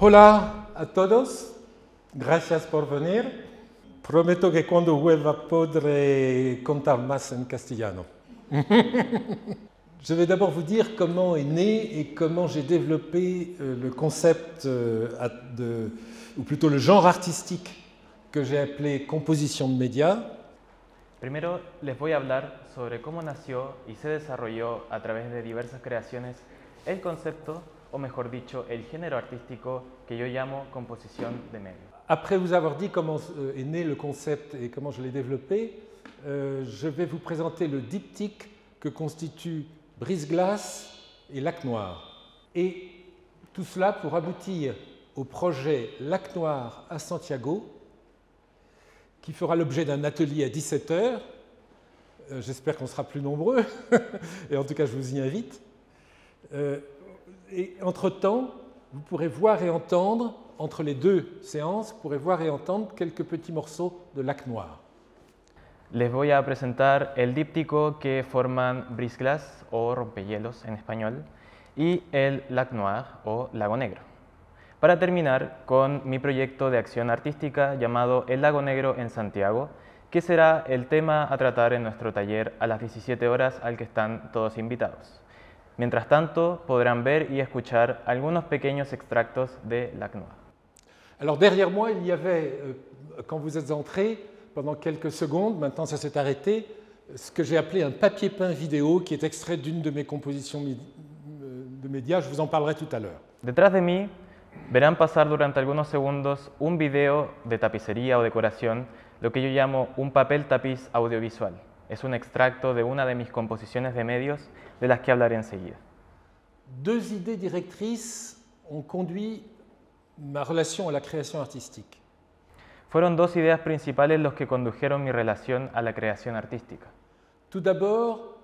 Hola a todos, gracias por venir. Prometo que cuando vuelva podré contar más en castellano. Je vais d'abord vous dire comment est né et comment j'ai développé le concept, ou plutôt le genre artistique que j'ai appelé composition de médias. Primero les voy a hablar sobre cómo nació y se desarrolló a través de diversas creaciones el concepto, o mejor dicho, el género artístico que yo llamo composición de medios. Après vous avoir dit comment est né le concept et comment je l'ai développé, je vais vous présenter le diptyque que constituent Brise-Glace et Lac Noir. Et tout cela pour aboutir au projet Lac Noir à Santiago, qui fera l'objet d'un atelier à 17 h. J'espère qu'on sera plus nombreux, et en tout cas je vous y invite. Et entre-temps, vous pourrez voir et entendre, entre les deux séances, vous pourrez voir et entendre quelques petits morceaux de Lac Noir. Les voy a presentar el díptico que forman Brise-Glace o rompehielos en español y el Lac Noir o Lago Negro. Para terminar con mi proyecto de acción artística llamado El Lago Negro en Santiago, que será el tema a tratar en nuestro taller a las 17 horas al que están todos invitados. Mientras tanto, podrán ver y escuchar algunos pequeños extractos de Lac Noir. Alors derrière moi, il y avait, quand vous êtes entrés, pendant quelques secondes, maintenant ça s'est arrêté, ce que j'ai appelé un papier peint vidéo qui est extrait d'une de mes compositions de médias. Je vous en parlerai tout à l'heure. Detrás de mí verán pasar durante algunos segundos un video de tapicería o decoración, lo que yo llamo un papel tapiz audiovisual. Es un extracto de una de mis composiciones de medios de las que hablaré enseguida. Deux idées directrices ont conduit ma relation à la création artistique. Fueron dos ideas principales los que condujeron mi relación a la creación artística. Tout d'abord,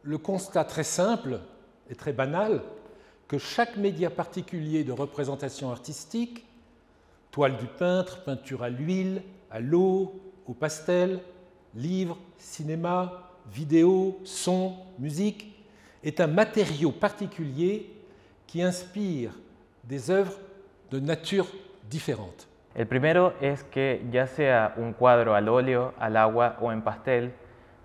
le constat très simple et très banal que chaque média particulier de représentation artistique, toile du peintre, peinture à l'huile, à l'eau, au pastel, livre, cinéma, vidéo, son, musique, est un matériau particulier qui inspire des œuvres de nature différente. El primero es que ya sea un cuadro al óleo, al agua o en pastel,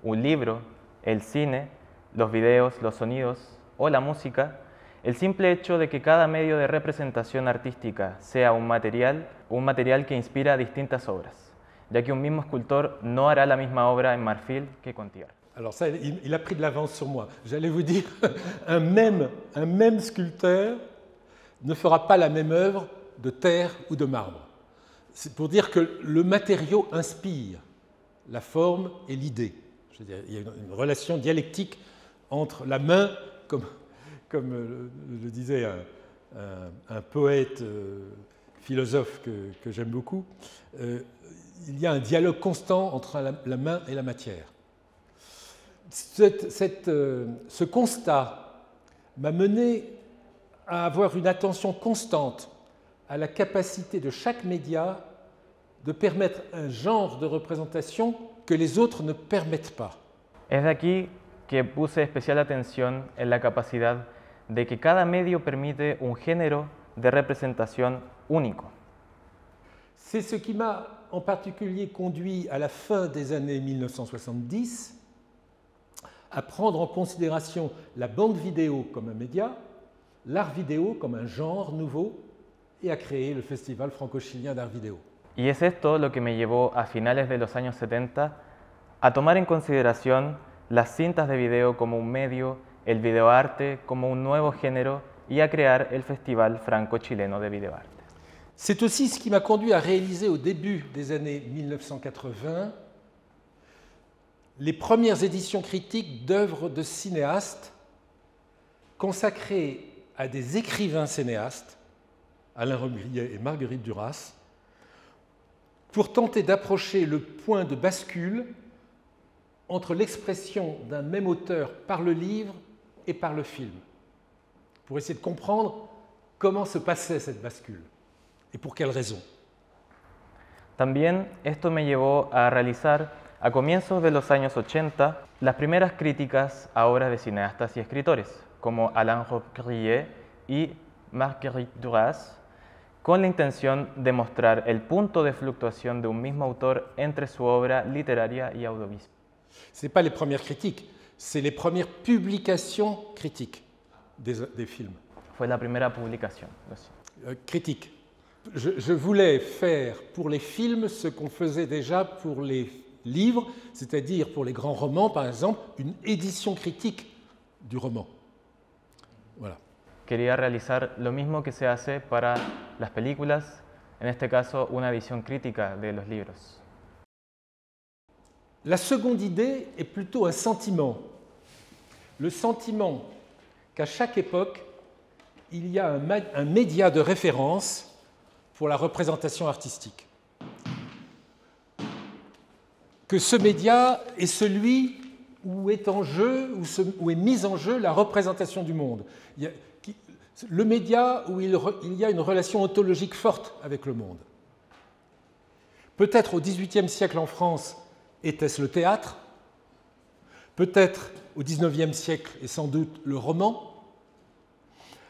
un libro, el cine, los videos, los sonidos o la música, el simple hecho de que cada medio de representación artística sea un material que inspira distintas obras, ya que un mismo escultor no hará la misma obra en marfil que con tierra. Alors ça, il a pris de l'avance sur moi. J'allais vous dire, un même sculpteur ne fera pas la même œuvre de terre ou de marbre. C'est pour dire que le matériau inspire la forme et l'idée. Il y a une relation dialectique entre la main, comme le disait un poète, philosophe que j'aime beaucoup, il y a un dialogue constant entre la main et la matière. Ce constat m'a mené à avoir une attention constante à la capacité de chaque média de permettre un genre de représentation que les autres ne permettent pas. Es de aquí que puse especial atención en la capacidad de que cada medio permite un género de representación único. C'est ce qui m'a en particulier conduit à la fin des années 1970 à prendre en considération la bande vidéo comme un média, l'art vidéo comme un genre nouveau et a créé le Festival franco-chilien d'art vidéo. Y es esto lo que me llevó a finales de los años 70 a tomar en consideración las cintas de video como un medio, el videoarte como un nuevo género y a crear el Festival franco-chileno de videoarte. C'est aussi ce qui m'a conduit à réaliser au début des années 1980 les premières éditions critiques d'œuvres de cinéastes consacrées à des écrivains cinéastes, Alain Robbe-Grillet et Marguerite Duras, pour tenter d'approcher le point de bascule entre l'expression d'un même auteur par le livre et par le film, pour essayer de comprendre comment se passait cette bascule et pour quelles raisons. También esto me llevó a realizar, a comienzos de los años 80, las primeras críticas a obras de cineastas y escritores, como Alain Robbe-Grillet y Marguerite Duras, con la intención de mostrar el punto de fluctuación de un mismo autor entre su obra literaria y audiovisual. Ce n'est pas les premières critiques, c'est les premières publications critiques des films. Fue la primera publicación. Critique. Je voulais faire pour les films ce qu'on faisait déjà pour les livres, c'est-à-dire pour les grands romans, par exemple, une édition critique du roman. Voilà. Quería realizar lo mismo que se hace para las películas, en este caso una edición crítica de los libros. La seconde idée est plutôt un sentiment. Le sentiment qu'à chaque époque, il y a un média de référence pour la représentation artistique. Que ce média est celui où est en jeu, où est mise en jeu la représentation du monde. Le média où il y a une relation ontologique forte avec le monde. Peut-être au XVIIIe siècle en France, était-ce le théâtre? Peut-être au XIXe siècle, et sans doute le roman.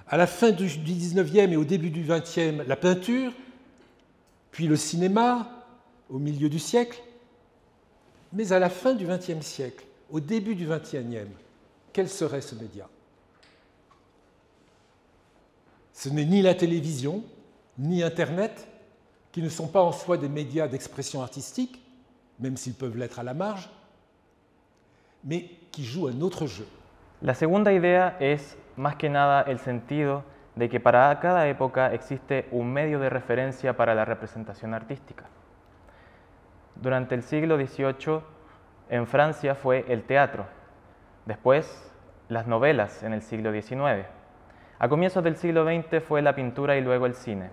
À la fin du XIXe et au début du XXe, la peinture, puis le cinéma, au milieu du siècle. Mais à la fin du XXe siècle, au début du XXIe, quel serait ce média? Ce n'est ni la télévision, ni Internet, qui ne sont pas en soi des médias d'expression artistique, même s'ils peuvent l'être à la marge, mais qui jouent un autre jeu. La segunda idea es más que nada el sentido de que para cada época existe un medio de referencia para la representación artística. Durante el siglo XVIII en Francia fue el teatro, después las novelas en el siglo XIX. A comienzos del siglo XX fue la pintura y luego el cine.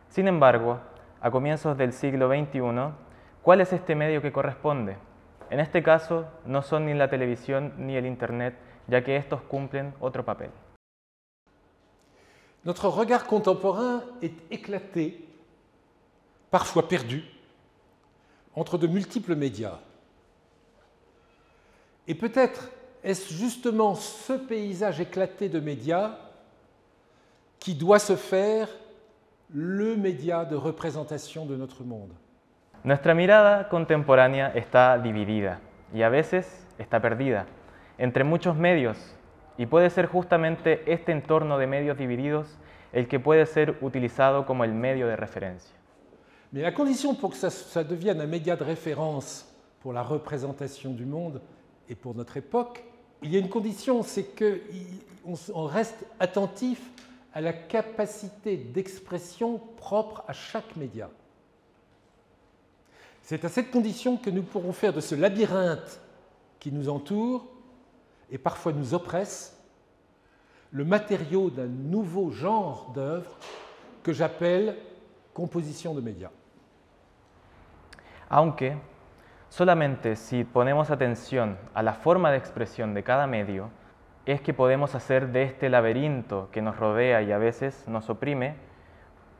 Sin embargo, a comienzos del siglo XXI, ¿cuál es este medio que corresponde? En este caso, no son ni la televisión ni el Internet, ya que estos cumplen otro papel. Notre regard contemporain est éclaté, parfois perdu, entre de multiples médias. Et peut-être est-ce justement ce paysage éclaté de médias qui doit se faire le média de représentation de notre monde. Nuestra mirada contemporánea está dividida y a veces está perdida entre muchos medios, y puede ser justamente este entorno de medios divididos el que puede ser utilizado como el medio de referencia. Mais la condition pour que ça devienne un média de référence pour la représentation du monde et pour notre époque, il y a une condition, c'est qu'on reste attentif à la capacité d'expression propre à chaque média. C'est à cette condition que nous pourrons faire de ce labyrinthe qui nous entoure et parfois nous oppresse le matériau d'un nouveau genre d'œuvre que j'appelle composition de médias. Aunque solamente si ponemos atención a la forma de expresión de cada medio, es que podemos hacer de este laberinto que nos rodea y a veces nos oprime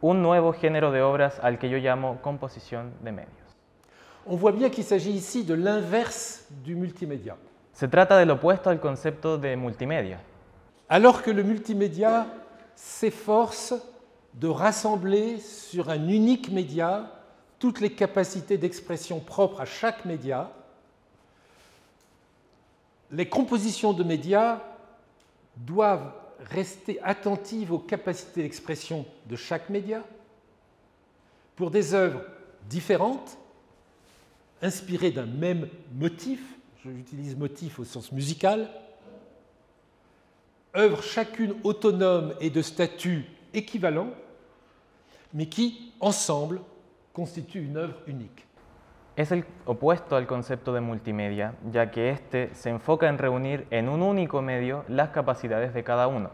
un nuevo género de obras al que yo llamo composición de medios. On voit bien qu'il s'agit ici de l'inverse du multimédia. Se trata del opuesto al concepto de multimedia. Alors que le multimédia s'efforce de rassembler sur un unique média toutes les capacités d'expression propres à chaque média, les compositions de médias doivent rester attentives aux capacités d'expression de chaque média pour des œuvres différentes, inspirées d'un même motif, j'utilise motif au sens musical, œuvres chacune autonomes et de statut équivalent, mais qui, ensemble, constituent une œuvre unique. Es el opuesto al concepto de multimedia, ya que este se enfoca en reunir en un único medio las capacidades de cada uno,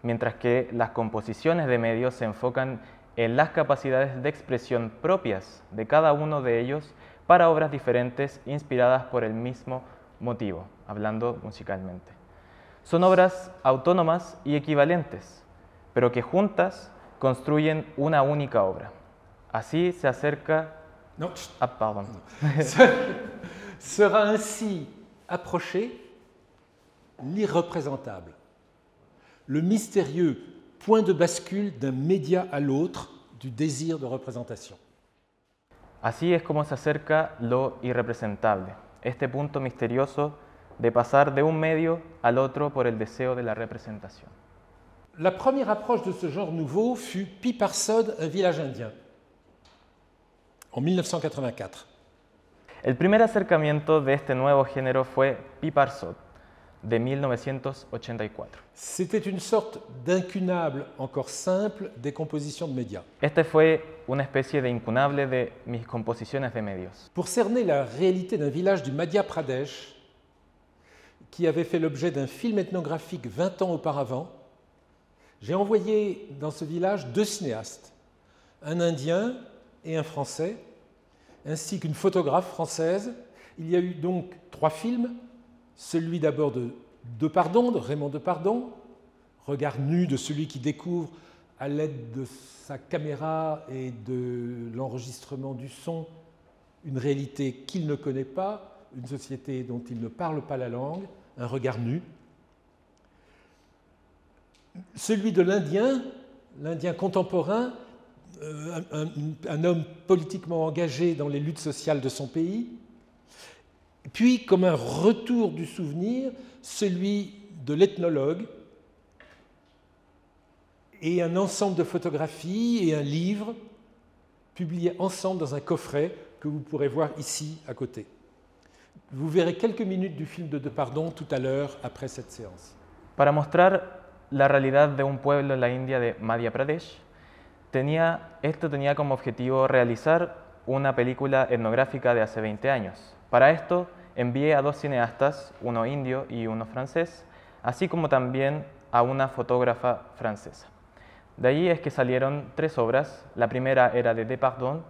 mientras que las composiciones de medios se enfocan en las capacidades de expresión propias de cada uno de ellos para obras diferentes inspiradas por el mismo motivo, hablando musicalmente. Son obras autónomas y equivalentes, pero que juntas construyen una única obra. Así se acerca... Non, Ah, pardon. sera ainsi approché l'irreprésentable, le mystérieux point de bascule d'un média à l'autre du désir de représentation. Así es como se acerca lo irrepresentable, este punto misterioso de pasar de un medio al otro por el deseo de la representación. La première approche de ce genre nouveau fut Piparsod, un village indien, en 1984. El primer acercamiento de este nuevo género fue Piparsod, de 1984. C'était une sorte d'incunable, encore simple, décomposition de médias. Este fue una especie de incunable de mis composiciones de medios. Pour cerner la réalité d'un village du Madhya Pradesh, qui avait fait l'objet d'un film ethnographique 20 ans auparavant, j'ai envoyé dans ce village 2 cinéastes, un Indien et un Français, ainsi qu'une photographe française. Il y a eu donc 3 films, celui d'abord de Raymond Depardon, regard nu de celui qui découvre à l'aide de sa caméra et de l'enregistrement du son une réalité qu'il ne connaît pas, une société dont il ne parle pas la langue, un regard nu. Celui de l'Indien contemporain, un homme politiquement engagé dans les luttes sociales de son pays, puis comme un retour du souvenir, celui de l'ethnologue, et un ensemble de photographies et un livre publiés ensemble dans un coffret que vous pourrez voir ici à côté. Vous verrez quelques minutes du film de Depardon tout à l'heure après cette séance. Para mostrar la realidad de un pueblo en la India de Madhya Pradesh, esto tenía como objetivo realizar una película etnográfica de hace 20 años. Para esto envié a 2 cineastas, uno indio y uno francés, así como también a una fotógrafa francesa. De ahí es que salieron 3 obras. La primera era de Depardon,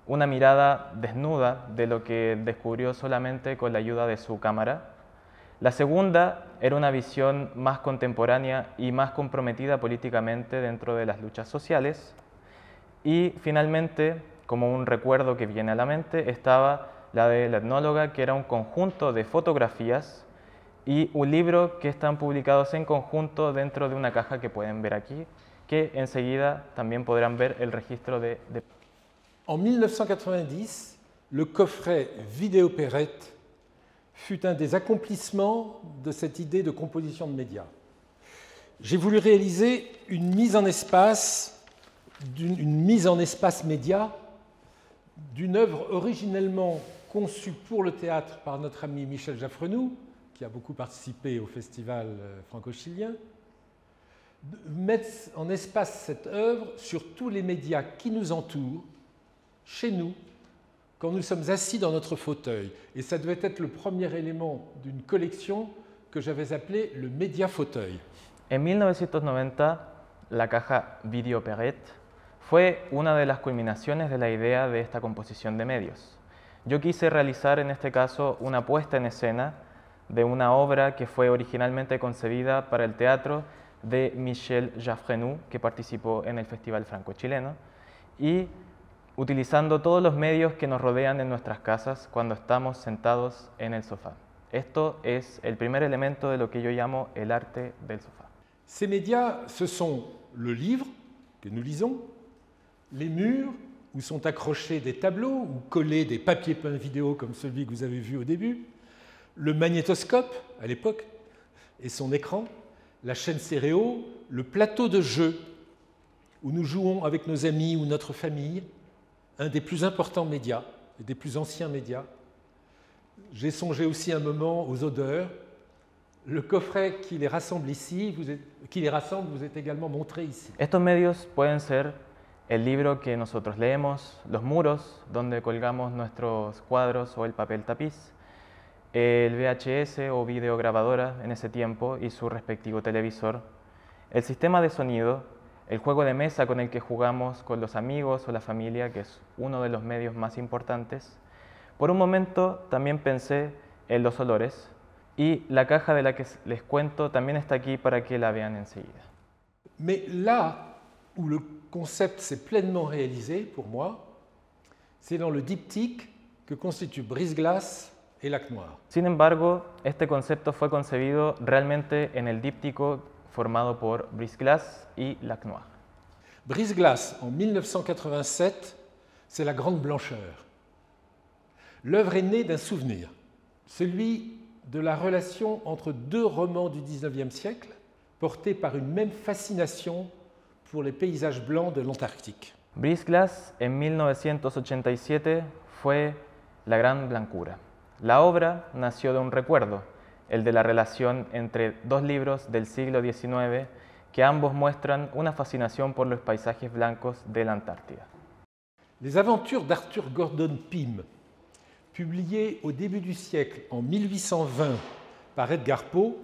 una mirada desnuda de lo que descubrió solamente con la ayuda de su cámara. La segunda era una visión más contemporánea y más comprometida políticamente dentro de las luchas sociales. Y finalmente, como un recuerdo que viene a la mente, estaba la de la etnóloga, que era un conjunto de fotografías y un libro que están publicados en conjunto dentro de una caja que pueden ver aquí, que enseguida también podrán ver el registro de... En 1990, le coffret Vidéopérette fut un des accomplissements de cette idée de composition de médias. J'ai voulu réaliser une mise en espace média d'une œuvre originellement conçue pour le théâtre par notre ami Michel Jaffrenoux, qui a beaucoup participé au festival franco-chilien, mettre en espace cette œuvre sur tous les médias qui nous entourent, chez nous, quand nous sommes assis dans notre fauteuil. Et ça devait être le premier élément d'une collection que j'avais appelée le média fauteuil. En 1990, la caja Vidéopérette fue una de las culminaciones de la idea de esta composición de medios. Yo quise realizar en este caso una puesta en escena de una obra que fue originalmente concebida para el teatro de Michel Jaffrenoux, que participó en el Festival Franco-Chileno, y utilizando todos los medios que nos rodean en nuestras casas cuando estamos sentados en el sofá. Esto es el primer elemento de lo que yo llamo el arte del sofá. Ces médias, ce sont le livre que nous lisons, les murs où sont accrochés des tableaux ou collés des papiers peints vidéo comme celui que vous avez vu au début, le magnétoscope à l'époque et son écran, la chaîne stéréo, le plateau de jeu où nous jouons avec nos amis ou notre famille, un des plus importants médias et des plus anciens médias. J'ai songé aussi un moment aux odeurs. Le coffret qui les rassemble ici, vous est également montré ici. Estos medios pueden ser el libro que nosotros leemos, los muros donde colgamos nuestros cuadros o el papel tapiz, el VHS o videograbadora en ese tiempo y su respectivo televisor, el sistema de sonido, el juego de mesa con el que jugamos con los amigos o la familia, que es uno de los medios más importantes. Por un momento también pensé en los olores y la caja de la que les cuento también está aquí para que la vean enseguida. Mais là où le concept s'est pleinement réalisé pour moi, c'est dans le diptyque que constituent Brise-Glace et Lac Noir. Sin embargo, este concepto fue concebido realmente en el díptico formado por Brise-Glace y Lac Noir. Brise-glace, en 1987, c'est La Grande Blancheur. L'œuvre est née d'un souvenir, celui de la relation entre deux romans du XIXe siècle, portés par une même fascination pour les paysages blancs de l'Antarctique. Brise-glace en 1987 fue La Gran Blancura. La obra nació de un recuerdo, el de la relación entre dos libros del siglo XIX que ambos muestran una fascinación por los paisajes blancos de la Antártida. Les aventures d'Arthur Gordon Pym, publiées au début du siècle en 1820 par Edgar Poe,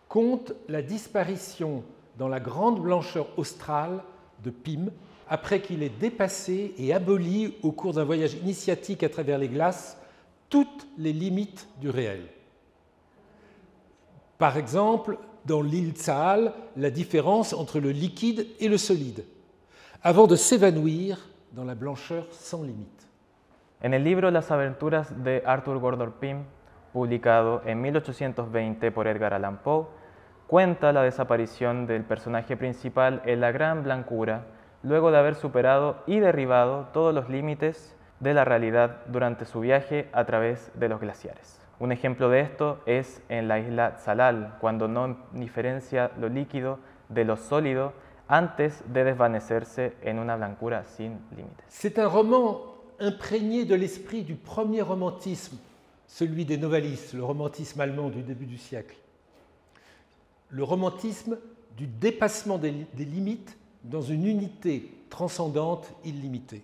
content la disparition dans la grande blancheur australe de Pym après qu'il ait dépassé et aboli au cours d'un voyage initiatique à travers les glaces toutes les limites du réel. Par exemple, dans l'île Tsaal, la différence entre le liquide et le solide, avant de s'évanouir dans la blancheur sans limite. En el libro Las aventuras de Arthur Gordon Pym, publicado en 1820 por Edgar Allan Poe, cuenta la desaparición del personaje principal en la Gran Blancura, luego de haber superado y derribado todos los límites de la realidad durante su viaje a través de los glaciares. Un ejemplo de esto es en la isla Tsalal, cuando no diferencia lo líquido de lo sólido antes de desvanecerse en una blancura sin límites. C'est un roman imprégné de l'esprit du premier romantisme, celui des Novalis, le romantisme allemand du début du siècle. Le romantisme du dépassement des limites dans une unité transcendante illimitée.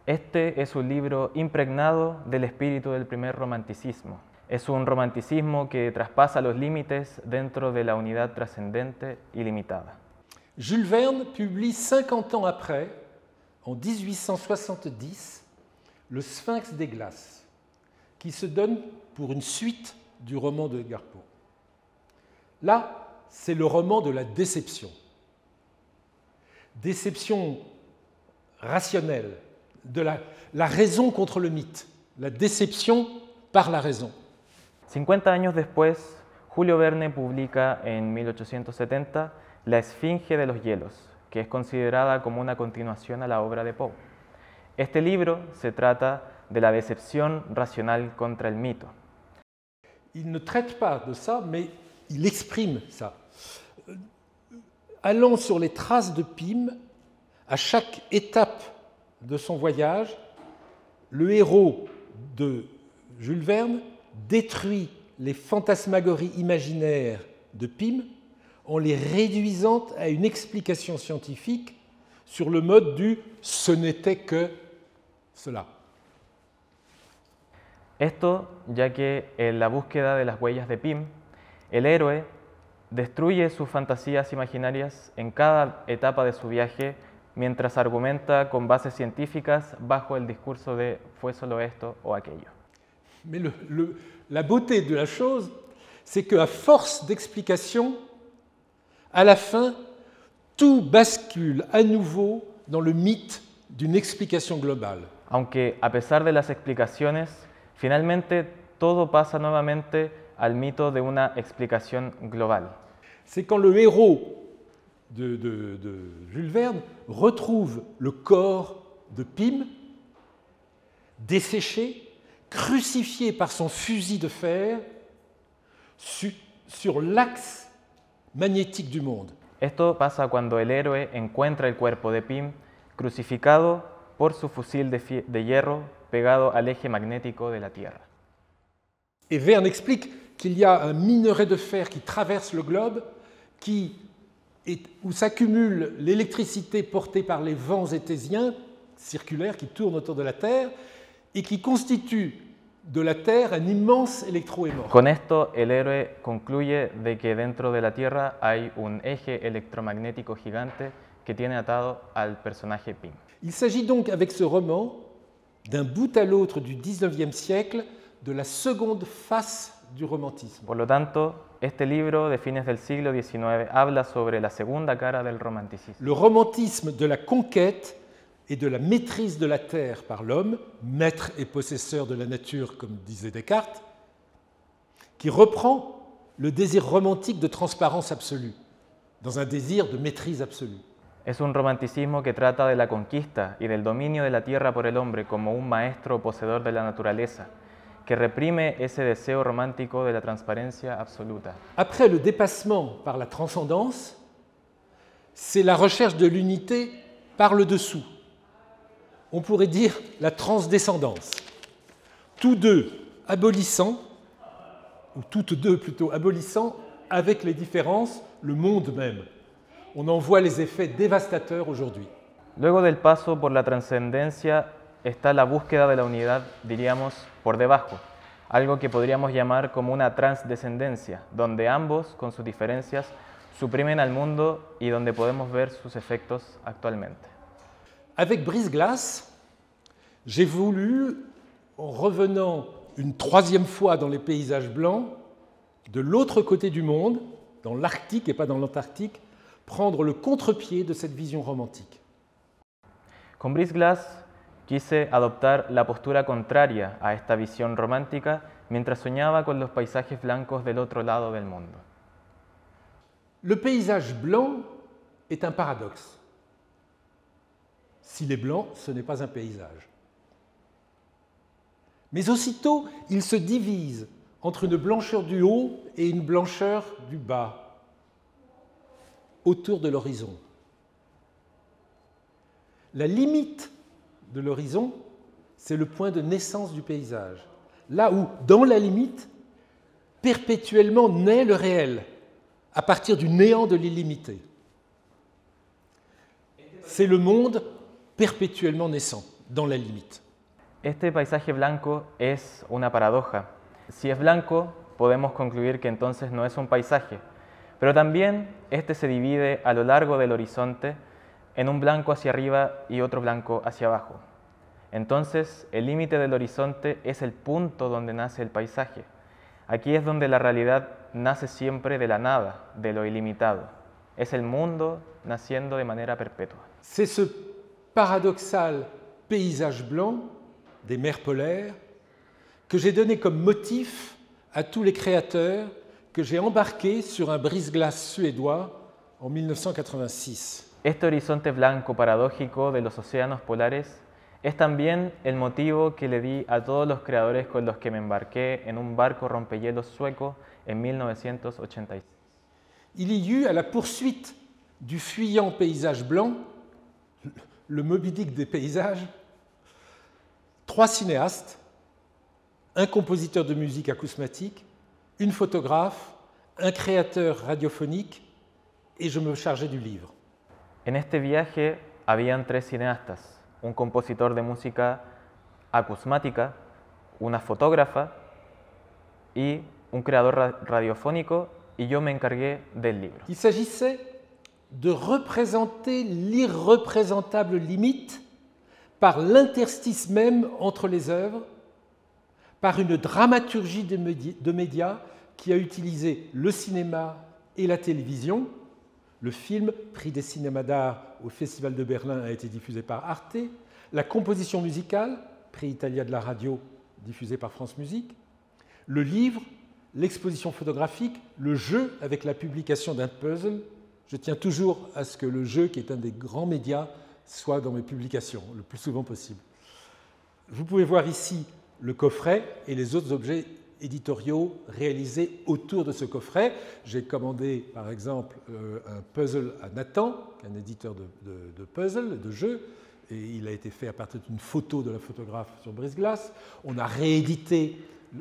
Este es un libro impregnado del espíritu del primer romanticismo. Es un romanticismo que traspasa los límites dentro de la unidad trascendente y limitada. Jules Verne publie 50 ans après, en 1870, Le Sphinx des glaces, qui se donne pour une suite du roman de Edgar Poe. Là, c'est le roman de la déception. Déception rationnelle, de la raison contre le mythe, la déception par la raison. 50 años después, Julio Verne publica en 1870 La Esfinge de los Hielos, que es considerada como una continuación a la obra de Poe. Este libro se trata de la decepción racional contra el mito. Il ne traite pas de ça, mais il exprime ça. Allant sur les traces de Pym, à chaque étape de son voyage, le héros de Jules Verne détruit les fantasmagories imaginaires de Pym en les réduisant à une explication scientifique sur le mode du « ce n'était que cela ». Esto ya que en la búsqueda de las huellas de Pym, el héroe destruye sus fantasías imaginarias en cada etapa de su viaje mientras argumenta con bases científicas bajo el discurso de fue solo esto o aquello. Mais la beauté de la chose, c'est qu'à force d'explications, à la fin, tout bascule à nouveau dans le mythe d'une explication globale. Aunque a pesar de las explicaciones, finalmente todo pasa nuevamente al mito de una explicación global. C'est quand le héros de Jules Verne retrouve le corps de Pym, desséché, crucifié par son fusil de fer sur l'axe magnétique du monde. Esto pasa cuando el héroe encuentra el cuerpo de Pym crucificado por su fusil de hierro pegado al eje magnético de la Tierra. Et Verne explique qu'il y a un minerai de fer qui traverse le globe, où s'accumule l'électricité portée par les vents étésiens circulaires qui tournent autour de la Terre et qui constitue de la Terre un immense électroaimant. Con esto, el héroe concluye de que dentro de la Tierra hay un eje electromagnético gigante que tiene atado al personaje Pym. Il s'agit donc avec ce roman, d'un bout à l'autre du XIXe siècle, de la seconde face du romantisme. Por lo tanto, este libro de fines del siglo XIX habla sobre la segunda cara del romanticismo. Le romantisme de la conquête et de la maîtrise de la terre par l'homme, maître et possesseur de la nature, comme disait Descartes, qui reprend le désir romantique de transparence absolue, dans un désir de maîtrise absolue. Es un romanticismo que trata de la conquista y del dominio de la tierra por el hombre como un maestro poseedor de la naturaleza, que reprime ese deseo romántico de la transparencia absoluta. Après le dépassement par la transcendance, c'est la recherche de l'unité par le dessous. On pourrait dire la transdescendance. Tous deux abolissant, ou toutes deux plutôt abolissant, avec les différences, le monde même. On en voit les effets dévastateurs aujourd'hui. Luego del paso por la trascendencia está la búsqueda de la unidad, diríamos, por debajo, algo que podríamos llamar como una transdescendencia, donde ambos, con sus diferencias, suprimen al mundo y donde podemos ver sus efectos actualmente. Avec Brise-Glace, j'ai voulu, en revenant une troisième fois dans les paysages blancs, de l'autre côté du monde, dans l'Arctique et pas dans l'Antarctique, prendre le contre-pied de cette vision romantique. Con Brise-Glace quise adoptar la postura contraria a esta visión romántica mientras soñaba con los paisajes blancos del otro lado del mundo. Le paysage blanc est un paradoxe. S'il est blanc, ce n'est pas un paysage. Mais aussitôt, il se divise entre une blancheur du haut et une blancheur du bas, autour de l'horizon. La limite de l'horizon, c'est le point de naissance du paysage. Là où, dans la limite, perpétuellement naît le réel, à partir du néant de l'illimité. C'est le monde perpétuellement naissant, dans la limite. Este paisaje blanco es una paradoja. Si es blanco, podemos concluir que entonces no es un paisaje, pero también este se divide a lo largo del horizonte en un blanco hacia arriba y otro blanco hacia abajo. Entonces, el límite del horizonte es el punto donde nace el paisaje. Aquí es donde la realidad nace siempre de la nada, de lo ilimitado. Es el mundo naciendo de manera perpetua. C'est ce paradoxal paysage blanc des mers polaires que j'ai donné comme motif à tous les créateurs que j'ai embarqués sur un brise-glace suédois en 1986. Este horizonte blanco paradójico de los océanos polares es también el motivo que le di a todos los creadores con los que me embarqué en un barco rompehielos sueco en 1986. Il y eut à la poursuite du fuyant paysage blanc, le Moby Dick des paysages, 3 cinéastes, un compositeur de musique acousmatique, une photographe, un créateur radiophonique, et je me chargeais du livre. En este viaje habían 3 cineastas, un compositor de música acusmática, una fotógrafa y un creador radiofónico, y yo me encargué del libro. Il s'agissait de représenter l'irreprésentable limite par l'interstice même entre les œuvres, par une dramaturgie de médias qui a utilisé le cinéma et la télévision. Le film, prix des cinémas d'art au Festival de Berlin, a été diffusé par Arte. La composition musicale, prix Italia de la radio, diffusé par France Musique. Le livre, l'exposition photographique, le jeu avec la publication d'un puzzle. Je tiens toujours à ce que le jeu, qui est un des grands médias, soit dans mes publications, le plus souvent possible. Vous pouvez voir ici le coffret et les autres objets éditoriaux réalisés autour de ce coffret. J'ai commandé, par exemple, un puzzle à Nathan, un éditeur de puzzles, de jeux, et il a été fait à partir d'une photo de la photographe sur Brise-Glace. On a réédité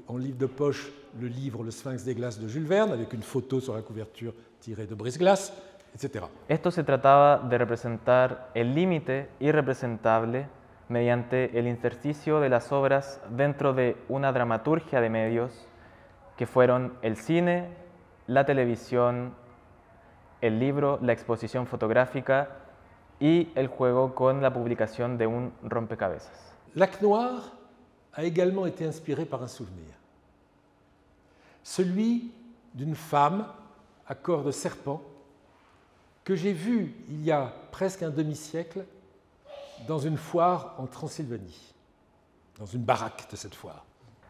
en livre de poche le livre Le Sphinx des glaces de Jules Verne, avec une photo sur la couverture tirée de Brise-Glace, etc. Esto se trataba de representar el límite irrepresentable mediante el intersticio de las obras dentro de una dramaturgia de medios que fueron el cine, la televisión, el libro, la exposición fotográfica y el juego con la publicación de un rompecabezas. Lac Noir a également été inspiré par un souvenir, celui d'une femme à corps de serpent que j'ai vue il y a presque un demi-siècle dans une foire en Transylvanie, dans une baraque de cette foire.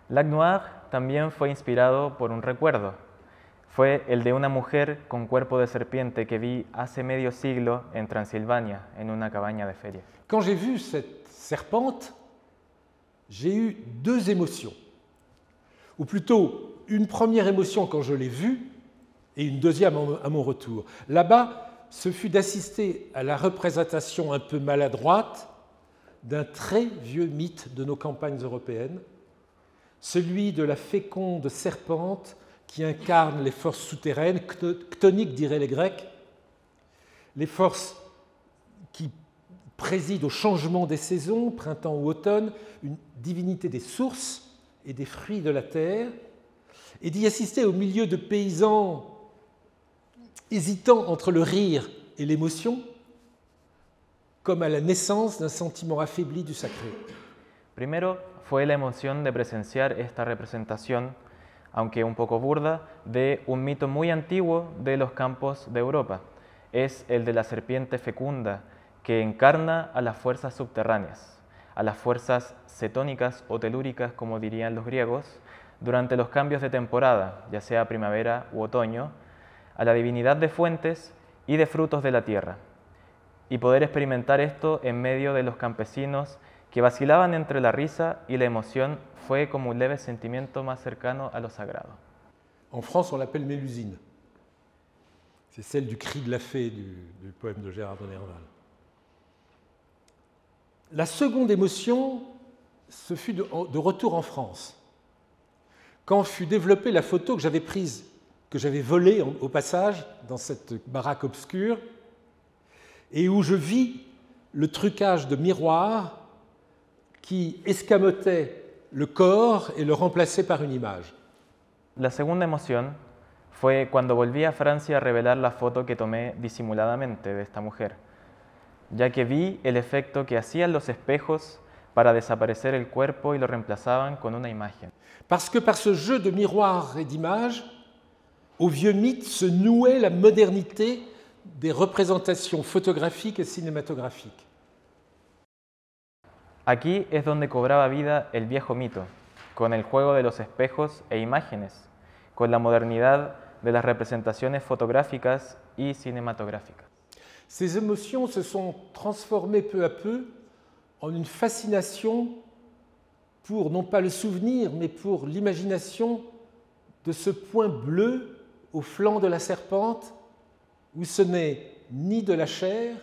Lac Noir también fue inspirado por un recuerdo. fue el de una mujer con cuerpo de serpiente que vi hace medio siglo en Transilvania, en una cabaña de feria. Quand j'ai vu cette serpente, j'ai eu deux émotions. Ou plutôt, une première émotion quand je l'ai vue et une deuxième à mon retour. Là-bas, ce fut d'assister à la représentation un peu maladroite d'un très vieux mythe de nos campagnes européennes, celui de la féconde serpente qui incarne les forces souterraines, chtoniques diraient les Grecs, les forces qui président au changement des saisons, printemps ou automne, une divinité des sources et des fruits de la terre, et d'y assister au milieu de paysans hésitant entre le rire et l'émotion, comme à la naissance d'un sentiment affaibli du sacré. Primero fue la emoción de presenciar esta representación, aunque un poco burda, de un mito muy antiguo de los campos de Europa. Es el de la serpiente fecunda que encarna a las fuerzas subterráneas, a las fuerzas cetónicas o telúricas, como dirían los griegos, durante los cambios de temporada, ya sea primavera u otoño, a la divinidad de fuentes y de frutos de la tierra, y poder experimentar esto en medio de los campesinos que vacilaban entre la risa y la emoción fue como un leve sentimiento más cercano a lo sagrado. En France, on l'appelle Mélusine. C'est celle du cri de la fée du poème de Gérard de Nerval. La seconde émotion, ce fut de retour en France, quand fut développée la photo que j'avais prise, que j'avais volée au passage dans cette baraque obscure, et où je vis le trucage de miroirs qui escamotait le corps et le remplaçait par une image. La segunda emoción fue cuando volví a Francia a revelar la foto que tomé disimuladamente de esta mujer, ya que vi el efecto que hacían los espejos para desaparecer el cuerpo y lo reemplazaban con una imagen. Parce que par ce jeu de miroirs et d'images, au vieux mythe se nouait la modernité des représentations photographiques et cinématographiques. Aquí es donde cobraba vida el viejo mito, con el juego de los espejos e imágenes, con la modernidad de las representaciones fotográficas y cinematográficas. Ces émotions se sont transformées peu à peu en une fascination pour, non pas le souvenir, mais pour l'imagination de ce point bleu au flanc de la serpente, où ce n'est ni de la chair,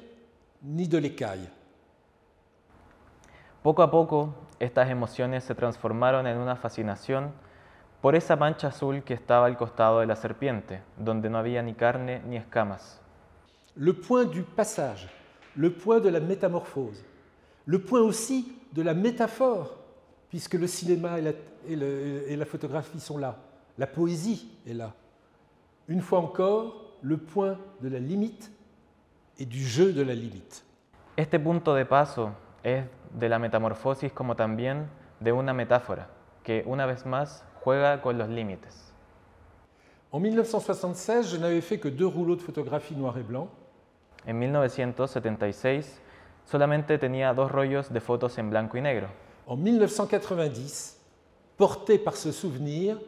ni de l'écaille. Poco a poco, estas emociones se transformaron en una fascinación por esa mancha azul que estaba al costado de la serpiente, donde no había ni carne ni escamas. Le point du passage, le point de la métamorphose, le point aussi de la métaphore, puisque le cinéma et la photographie sont là, la poésie est là. Une fois encore, le point de la limite et du jeu de la limite. Este punto de paso es de la metamorfosis como también de una metáfora, que una vez más juega con los límites. En 1976, je n'avais fait que 2 rouleaux de photographie noir et blanc. En 1976 solamente tenía 2 rollos de fotos en blanco y negro. En 1990, porté par ce souvenir,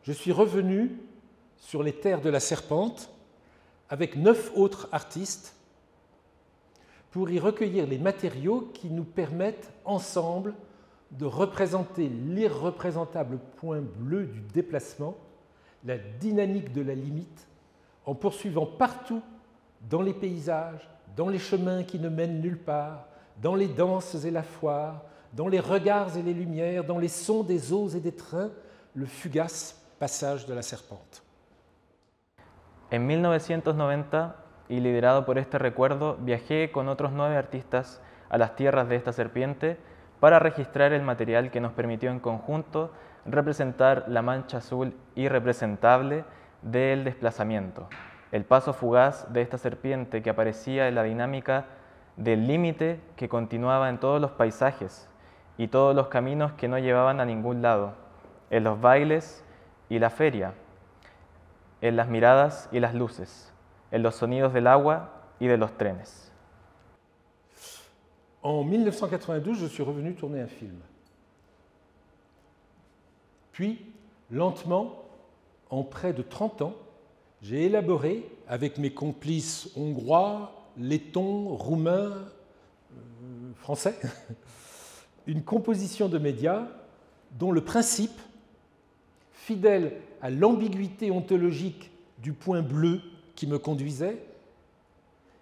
je suis revenu sur les terres de la Serpente avec 9 autres artistes pour y recueillir les matériaux qui nous permettent ensemble de représenter l'irreprésentable point bleu du déplacement, la dynamique de la limite, en poursuivant partout dans les paysages, dans les chemins qui ne mènent nulle part, dans les danses et la foire, dans les regards et les lumières, dans les sons des eaux et des trains, le fugace passage de la Serpente. En 1990, y liderado por este recuerdo, viajé con otros 9 artistas a las tierras de esta serpiente para registrar el material que nos permitió en conjunto representar la mancha azul irrepresentable del desplazamiento, el paso fugaz de esta serpiente que aparecía en la dinámica del límite que continuaba en todos los paisajes y todos los caminos que no llevaban a ningún lado, en los bailes y la feria, en las miradas y las luces, en los sonidos del agua y de los trenes. En 1992, je suis revenu tourner un film. Puis, lentement, en près de 30 ans, j'ai élaboré, avec mes complices hongrois, lettons, roumains, français, une composition de médias dont le principe, fidèle à l'ambiguïté ontologique du point bleu qui me conduisait,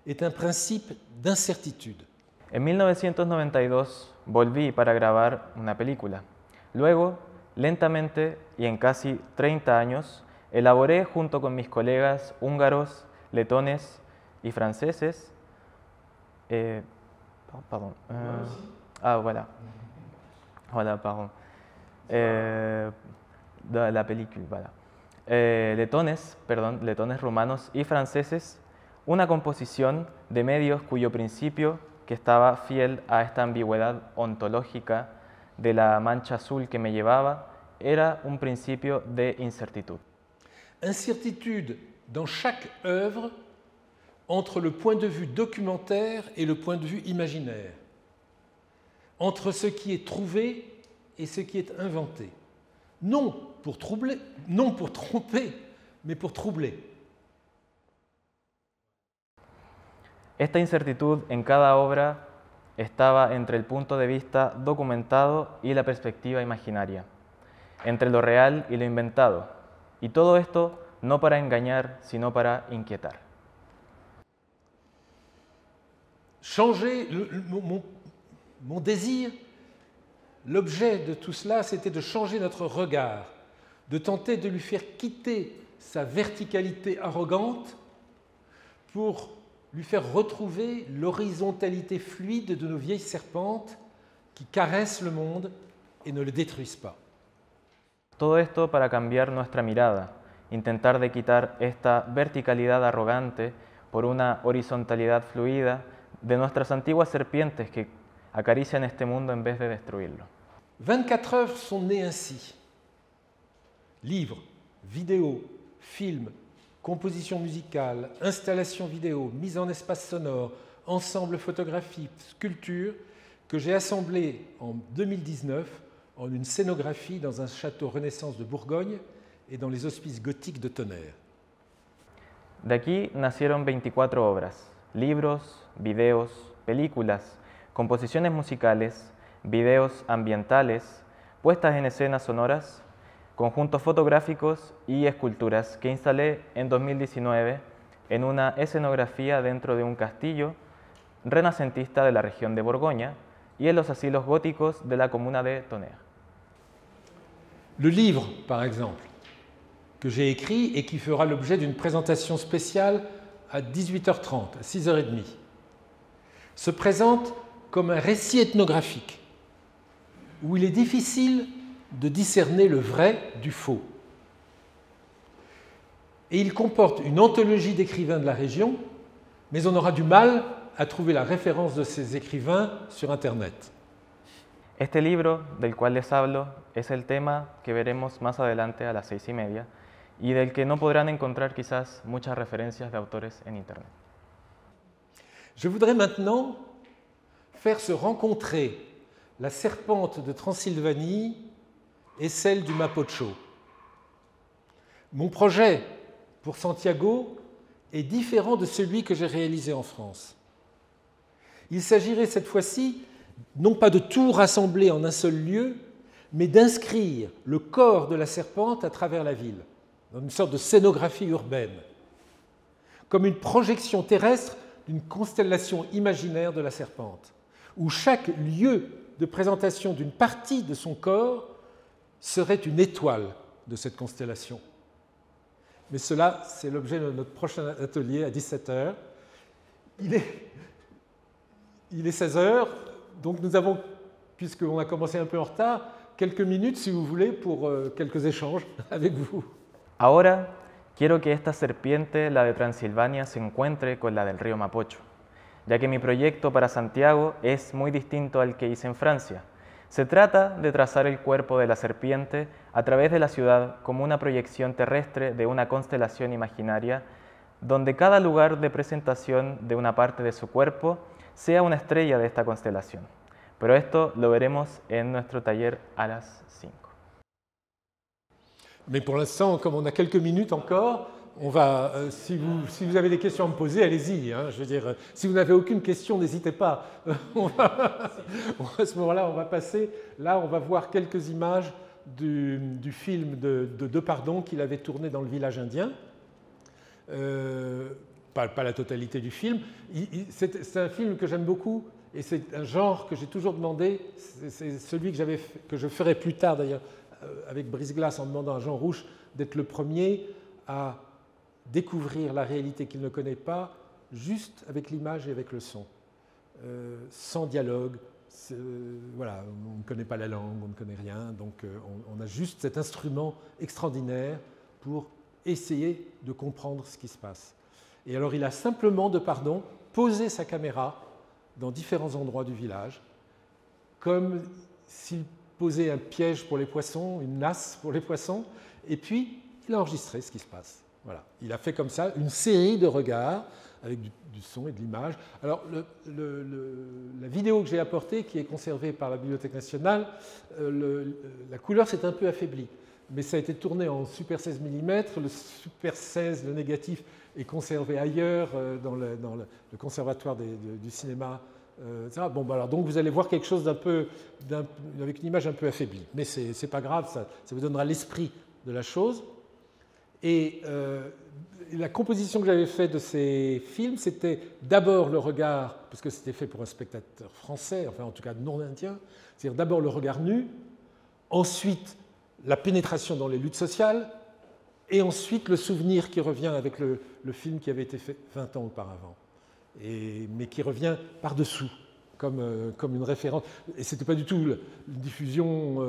est un principe d'incertitude. En 1992 volví para grabar una película. Luego, lentamente y en casi 30 años, elaboré junto con mis colegas húngaros, letones y franceses. Voilà. Voilà, pardon. De la película, voilà. Letones, rumanos y franceses, una composición de medios cuyo principio, que estaba fiel a esta ambigüedad ontológica de la mancha azul que me llevaba, era un principio de incertitude. Incertitude dans chaque œuvre entre le point de vue documentaire et le point de vue imaginaire, entre ce qui est trouvé et ce qui est inventé. Non pour tromper, mais pour troubler. Esta incertidumbre en cada obra estaba entre el punto de vista documentado y la perspectiva imaginaria, entre lo real y lo inventado, y todo esto no para engañar, sino para inquietar. Changer mon désir, l'objet de tout cela, c'était de changer notre regard, de tenter de lui faire quitter sa verticalité arrogante pour lui faire retrouver l'horizontalité fluide de nos vieilles serpentes qui caressent le monde et ne le détruisent pas. Todo esto para cambiar nuestra mirada, intentar de quitar esta verticalidad arrogante por una horizontalidad fluida de nuestras antiguas serpientes que acarician este mundo en vez de destruirlo. 24 œuvres sont nées ainsi. Livres, vidéos, films, composition musicale, installation vidéo, mise en espace sonore, ensemble photographique, sculpture, que j'ai assemblé en 2019 en une scénographie dans un château Renaissance de Bourgogne et dans les hospices gothiques de Tonnerre. De aquí nacieron 24 obras, libros, videos, películas, composiciones musicales, videos ambientales, puestas en escenas sonoras, conjuntos fotográficos y esculturas que instalé en 2019 en una escenografía dentro de un castillo renacentista de la región de Borgoña y en los asilos góticos de la comuna de Tonnerre. Le livre, par exemple, que j'ai écrit et qui fera l'objet d'une présentation spéciale à 18h30, à 6h30, se présente comme un récit ethnographique où il est difficile de discerner le vrai du faux. Et il comporte une anthologie d'écrivains de la région, mais on aura du mal à trouver la référence de ces écrivains sur Internet. Este libro del cual les hablo es el tema que veremos más adelante a las 6:30 y del que no podrán encontrar quizás muchas referencias de autores en Internet. Je voudrais maintenant faire se rencontrer la serpente de Transylvanie et celle du Mapocho. Mon projet pour Santiago est différent de celui que j'ai réalisé en France. Il s'agirait cette fois-ci non pas de tout rassembler en un seul lieu, mais d'inscrire le corps de la serpente à travers la ville, dans une sorte de scénographie urbaine, comme une projection terrestre d'une constellation imaginaire de la serpente, où chaque lieu de présentation d'une partie de son corps serait une étoile de cette constellation. Mais cela, c'est l'objet de notre prochain atelier à 17h. Il est 16h, donc nous avons, puisqu'on a commencé un peu en retard, quelques minutes, si vous voulez, pour quelques échanges avec vous. Ahora quiero que esta serpiente, la de Transilvania, se encuentre con la del río Mapocho, ya que mi proyecto para Santiago es muy distinto al que hice en Francia. Se trata de trazar el cuerpo de la serpiente a través de la ciudad como una proyección terrestre de una constelación imaginaria, donde cada lugar de presentación de una parte de su cuerpo sea una estrella de esta constelación. Pero esto lo veremos en nuestro taller a las 5. Mais pour l'instant, comme on a quelques minutes encore, on va, si vous avez des questions à me poser, allez-y. Hein, je veux dire, si vous n'avez aucune question, n'hésitez pas. À ce moment-là, on va passer. Là, on va voir quelques images du film de Depardon qu'il avait tourné dans le village indien. Pas la totalité du film. C'est un film que j'aime beaucoup et c'est un genre que j'ai toujours demandé. C'est celui que je ferai plus tard d'ailleurs avec Brise-Glace en demandant à Jean Rouch d'être le premier à découvrir la réalité qu'il ne connaît pas juste avec l'image et avec le son, sans dialogue. Voilà, on ne connaît pas la langue, on ne connaît rien, donc on a juste cet instrument extraordinaire pour essayer de comprendre ce qui se passe. Et alors il a simplement, Depardon, posé sa caméra dans différents endroits du village, comme s'il posait un piège pour les poissons, une nasse pour les poissons, et puis il a enregistré ce qui se passe. Voilà. Il a fait comme ça une série de regards avec du son et de l'image. Alors, la vidéo que j'ai apportée, qui est conservée par la Bibliothèque nationale, la couleur s'est un peu affaiblie. Mais ça a été tourné en Super 16 mm. Le Super 16, le négatif, est conservé ailleurs, dans le conservatoire du cinéma. Bon, alors, donc vous allez voir quelque chose avec une image un peu affaiblie. Mais ce n'est pas grave, ça vous donnera l'esprit de la chose. Et la composition que j'avais faite de ces films, c'était d'abord le regard, parce que c'était fait pour un spectateur français, enfin en tout cas non indien, c'est-à-dire d'abord le regard nu, ensuite la pénétration dans les luttes sociales, et ensuite le souvenir qui revient avec le film qui avait été fait 20 ans auparavant, mais qui revient par-dessous, comme une référence. Et ce n'était pas du tout une diffusion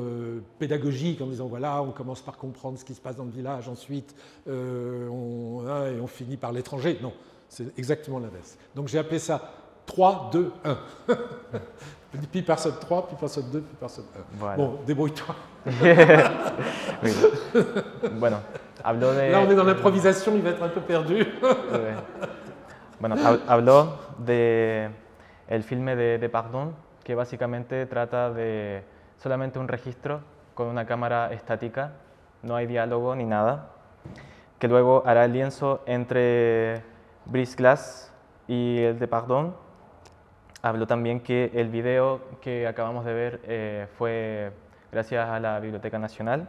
pédagogique en disant voilà, on commence par comprendre ce qui se passe dans le village, ensuite et on finit par l'étranger. Non, c'est exactement l'inverse. Donc j'ai appelé ça 3, 2, 1. Puis personne 3, puis personne 2, puis personne 1. Voilà. Bon, débrouille-toi. Oui. Bueno, habló de... Là, on est dans l'improvisation, il va être un peu perdu. Bueno, habló de el filme de Depardon, que básicamente trata de solamente un registro con una cámara estática, no hay diálogo ni nada, que luego hará el lienzo entre Brise-Glace y el Depardon. Habló también que el video que acabamos de ver fue gracias a la Biblioteca Nacional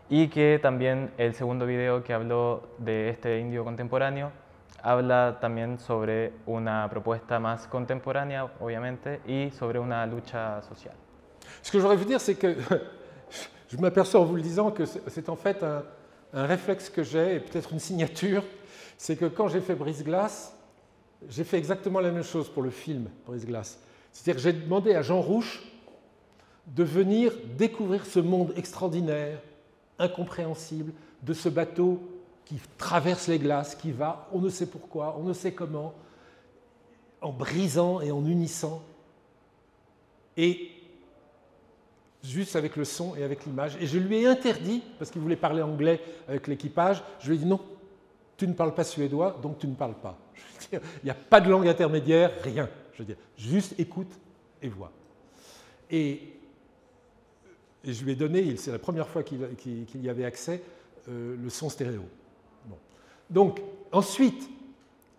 y que también el segundo video que habló de este indio contemporáneo habla también sobre una propuesta más contemporánea, obviamente, y sobre una lucha sociale. Ce que j'aurais voulu dire, c'est que je m'aperçois en vous le disant que c'est en fait un réflexe que j'ai, et peut-être une signature, c'est que quand j'ai fait Brise-Glace, j'ai fait exactement la même chose pour le film Brise-Glace. C'est-à-dire que j'ai demandé à Jean Rouch de venir découvrir ce monde extraordinaire, incompréhensible, de ce bateau qui traverse les glaces, qui va, on ne sait pourquoi, on ne sait comment, en brisant et en unissant, et juste avec le son et avec l'image. Et je lui ai interdit, parce qu'il voulait parler anglais avec l'équipage, je lui ai dit non, tu ne parles pas suédois, donc tu ne parles pas. Je veux dire, il n'y a pas de langue intermédiaire, rien. Je veux dire, juste écoute et vois. Et je lui ai donné, c'est la première fois qu'il y avait accès, le son stéréo. Bon. Donc, ensuite,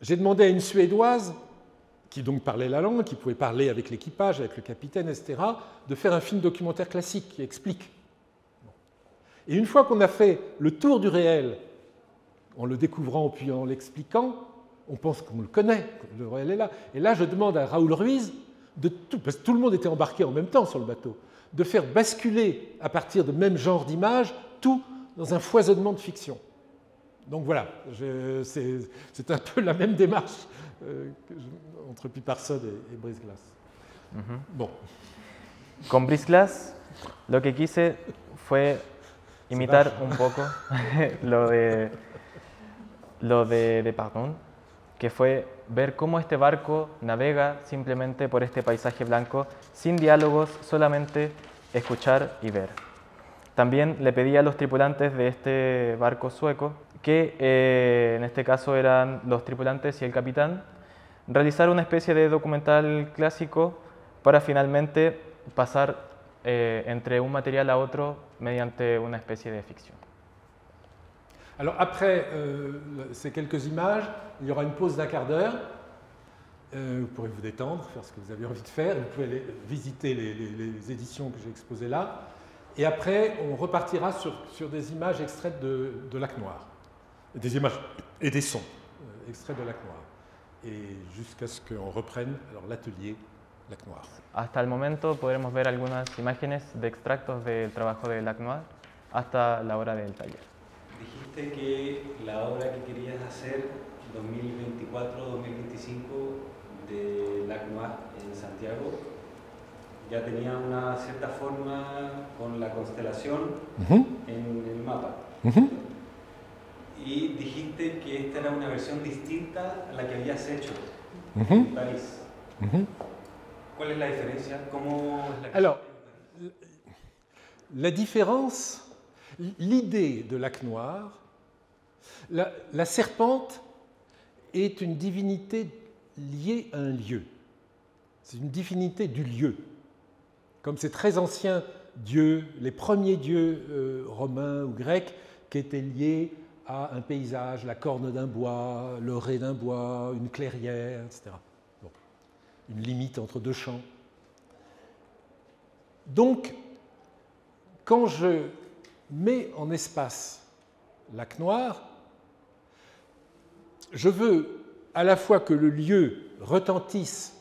j'ai demandé à une Suédoise, qui donc parlait la langue, qui pouvait parler avec l'équipage, avec le capitaine, etc., de faire un film documentaire classique qui explique. Bon. Et une fois qu'on a fait le tour du réel, en le découvrant puis en l'expliquant, on pense qu'on le connaît, le réel est là. Et là, je demande à Raoul Ruiz, parce que tout le monde était embarqué en même temps sur le bateau, de faire basculer, à partir de même genre d'image, tout dans un foisonnement de fiction. Donc voilà, c'est un peu la même démarche entre Piparsod et Brise-Glace. Bon. Con Brise-Glace, lo que quise fue imitar un poco lo de Depardon, que fue ver cómo este barco navega simplemente por este paisaje blanco, sin diálogos, solamente escuchar y ver. También le pedí a los tripulantes de este barco sueco, que en este caso eran los tripulantes y el capitán, realizar una especie de documental clásico para finalmente pasar entre un material a otro mediante una especie de ficción. Alors après ces quelques images, il y aura une pause d'un quart d'heure. Vous pourrez vous détendre, faire ce que vous avez envie de faire. Vous pouvez aller visiter les éditions que j'ai exposées là. Et après, on repartira sur des images extraites de Lac Noir. Des images et des sons extraits de Lac Noir. Et jusqu'à ce qu'on reprenne l'atelier Lac Noir. Hasta el momento podremos ver algunas imágenes de extractos del trabajo de Lac Noir hasta la hora del taller. Dijiste que la obra que querías hacer 2024-2025 de Lac Noir en Santiago ya tenía una cierta forma con la constelación en el mapa. Y dijiste que esta era una versión distinta a la que habías hecho en París. ¿Cuál es la diferencia? ¿Cómo es la que Alors, la différence, l'idée de Lac Noir, la serpente est une divinité liée à un lieu. C'est une divinité du lieu. Comme ces très anciens dieux, les premiers dieux romains ou grecs qui étaient liés à un paysage, la corne d'un bois, le ré d'un bois, une clairière, etc. Bon. Une limite entre deux champs. Donc, quand je mets en espace Lac Noir, je veux à la fois que le lieu retentisse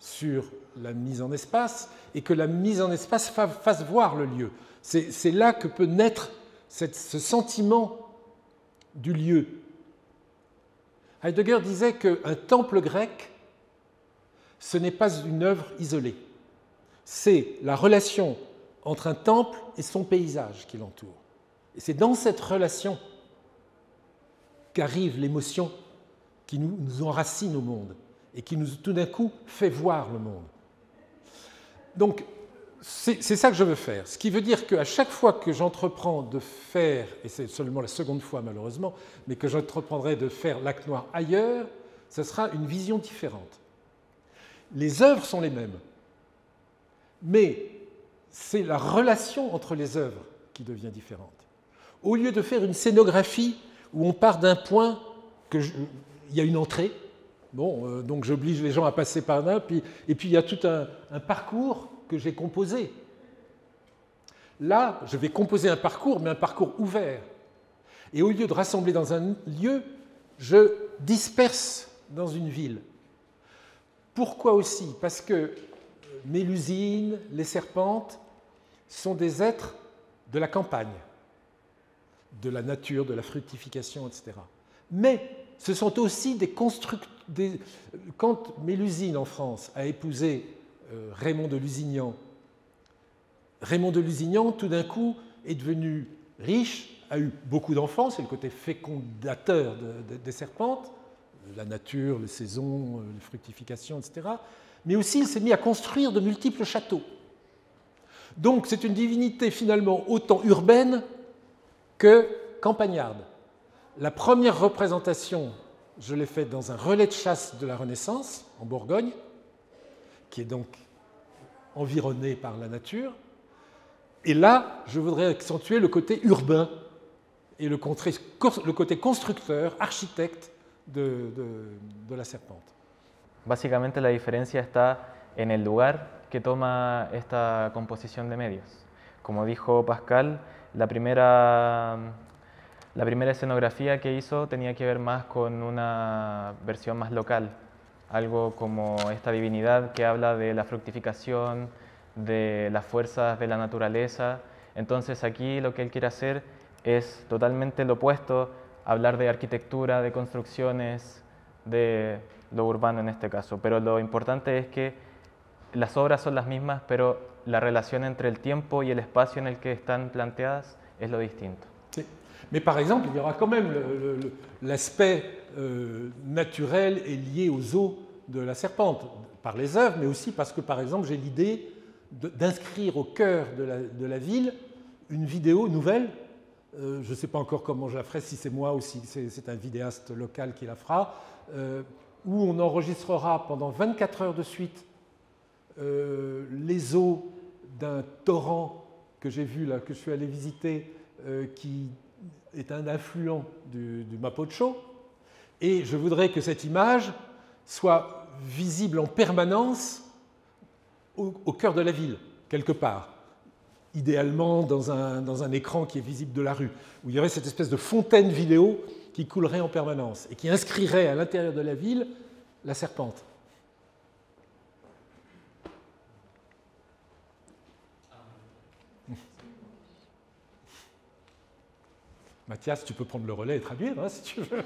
sur la mise en espace et que la mise en espace fasse voir le lieu. C'est là que peut naître ce sentiment du lieu. Heidegger disait qu'un temple grec, ce n'est pas une œuvre isolée. C'est la relation entre un temple et son paysage qui l'entoure. Et c'est dans cette relation qu'arrive l'émotion qui nous enracine au monde et qui nous, tout d'un coup, fait voir le monde. Donc, c'est ça que je veux faire. Ce qui veut dire qu'à chaque fois que j'entreprends de faire, et c'est seulement la seconde fois malheureusement, mais que j'entreprendrai de faire Lac Noir ailleurs, ce sera une vision différente. Les œuvres sont les mêmes, mais c'est la relation entre les œuvres qui devient différente. Au lieu de faire une scénographie où on part d'un point, il y a une entrée, bon, donc j'oblige les gens à passer par là, et puis il y a tout un parcours que j'ai composé. Là, je vais composer un parcours, mais un parcours ouvert. Et au lieu de rassembler dans un lieu, je disperse dans une ville. Pourquoi aussi? Parce que Mélusine, les serpentes, sont des êtres de la campagne, de la nature, de la fructification, etc. Mais ce sont aussi des constructeurs. Quand Mélusine, en France, a épousé Raymond de Lusignan, tout d'un coup, est devenu riche, a eu beaucoup d'enfants, c'est le côté fécondateur des serpentes, la nature, les saisons, les fructifications, etc. Mais aussi, il s'est mis à construire de multiples châteaux. Donc, c'est une divinité finalement autant urbaine que campagnarde. La première représentation, je l'ai faite dans un relais de chasse de la Renaissance, en Bourgogne, qui est donc environné par la nature. Et là, je voudrais accentuer le côté urbain et le côté constructeur, architecte de la serpente. Básicamente la diferencia está en el lugar que toma esta composición de medios. Como dijo Pascal, la primera escenografía que hizo tenía que ver más con una versión más local, algo como esta divinidad que habla de la fructificación, de las fuerzas de la naturaleza. Entonces aquí lo que él quiere hacer es totalmente lo opuesto, hablar de arquitectura, de construcciones, de lo urbano en este caso. Pero lo importante es que las obras son las mismas, pero la relación entre el tiempo y el espacio en el que están planteadas es lo distinto. Sí. Mais par exemple, il y aura quand même l'aspect naturel et lié aux os de la serpente, par les œuvres, mais aussi parce que, par exemple, j'ai l'idée d'inscrire au cœur de la ville une vidéo nouvelle. Je ne sais pas encore comment je la ferai, si c'est moi ou si c'est un vidéaste local qui la fera, où on enregistrera pendant 24 heures de suite les eaux d'un torrent que j'ai vu, là, que je suis allé visiter, qui est un affluent du Mapocho, et je voudrais que cette image soit visible en permanence au cœur de la ville, quelque part, idéalement dans un écran qui est visible de la rue, où il y aurait cette espèce de fontaine vidéo qui coulerait en permanence et qui inscrirait à l'intérieur de la ville la serpente. Mathias, tu peux prendre le relais et traduire, hein, si tu veux.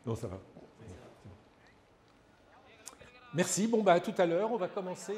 Non, ça va. Merci. Bon, bah, à tout à l'heure. On va commencer.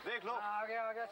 देख लो आ गया आगे